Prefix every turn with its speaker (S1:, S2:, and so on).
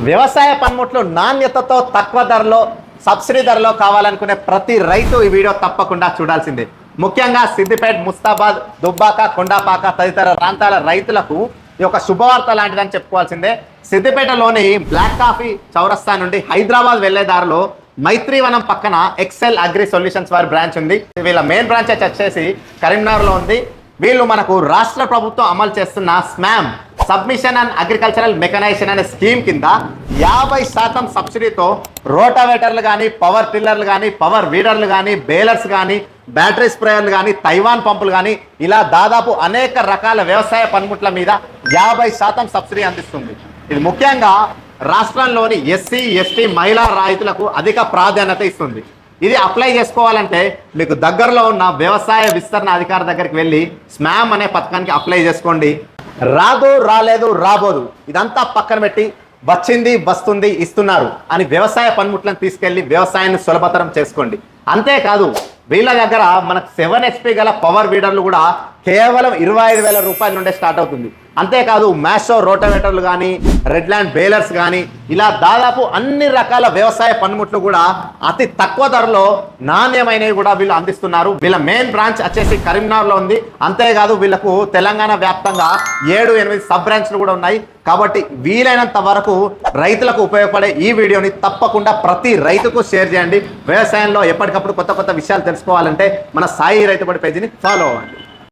S1: వ్యవసాయ పనిముట్లు నాణ్యతతో తక్కువ ధరలో సబ్సిడీ ధరలో కావాలనుకునే ప్రతి రైతు ఈ వీడియో తప్పకుండా చూడాల్సిందే. ముఖ్యంగా సిద్దిపేట, ముస్తాబాద్, దుబ్బాక, కొండాపాక తదితర ప్రాంతాల రైతులకు ఈ యొక్క శుభవార్త లాంటిదని చెప్పుకోవాల్సిందే. సిద్దిపేటలోని బ్లాక్ కాఫీ చౌరస్తా నుండి హైదరాబాద్ వెళ్లే దారిలో మైత్రివనం పక్కన ఎక్సెల్ అగ్రి సొల్యూషన్స్ వారి బ్రాంచ్ ఉంది. వీళ్ళ మెయిన్ బ్రాంచ్ వచ్చేసి కరీంనగర్లో ఉంది. వీళ్ళు మనకు రాష్ట్ర ప్రభుత్వం అమలు చేస్తున్న స్మామ్ సబ్మిషన్ అండ్ అగ్రికల్చరల్ మెకనైజేషన్ అనే స్కీమ్ కింద 50% సబ్సిడీతో రోటావేటర్లు కానీ, పవర్ టిల్లర్లు కానీ, పవర్ వీడర్లు కానీ, బేలర్స్ కానీ, బ్యాటరీ స్ప్రేయర్లు కానీ, తైవాన్ పంపులు కానీ ఇలా దాదాపు అనేక రకాల వ్యవసాయ పనిముట్ల మీద 50% సబ్సిడీ అందిస్తుంది. ఇది ముఖ్యంగా రాష్ట్రంలోని ఎస్సీ, ఎస్టీ మహిళా రైతులకు అధిక ప్రాధాన్యత ఇస్తుంది. ఇది అప్లై చేసుకోవాలంటే మీకు దగ్గరలో ఉన్న వ్యవసాయ విస్తరణ అధికారి దగ్గరికి వెళ్ళి స్మామ్ అనే పథకానికి అప్లై చేసుకోండి. రాదు, రాలేదు, రాబోదు ఇదంతా పక్కన పెట్టి వచ్చింది, వస్తుంది, ఇస్తున్నారు అని వ్యవసాయ పనిముట్లను తీసుకెళ్లి వ్యవసాయాన్ని సులభతరం చేసుకోండి. అంతేకాదు వీళ్ళ దగ్గర మనకు 7 HP గల పవర్ వీడర్లు కూడా కేవలం 25,000 రూపాయల నుండే స్టార్ట్ అవుతుంది. అంతేకాదు మ్యాషో రోటావేటర్లు కానీ, రెడ్ ల్యాండ్ బేలర్స్ కానీ ఇలా దాదాపు అన్ని రకాల వ్యవసాయ పనిముట్లు కూడా అతి తక్కువ ధరలో నాణ్యమైనవి కూడా వీళ్ళు అందిస్తున్నారు. వీళ్ళ మెయిన్ బ్రాంచ్ వచ్చేసి కరీంనగర్లో ఉంది. అంతేకాదు వీళ్ళకు తెలంగాణ వ్యాప్తంగా 7-8 సబ్ బ్రాంచ్లు కూడా ఉన్నాయి. కాబట్టి వీలైనంత వరకు రైతులకు ఉపయోగపడే ఈ వీడియోని తప్పకుండా ప్రతి రైతుకు షేర్ చేయండి. వ్యవసాయంలో ఎప్పటికప్పుడు కొత్త కొత్త విషయాలు తెలుసుకోవాలంటే మన సాయి రైతుబడి పేజీని ఫాలో అవ్వండి.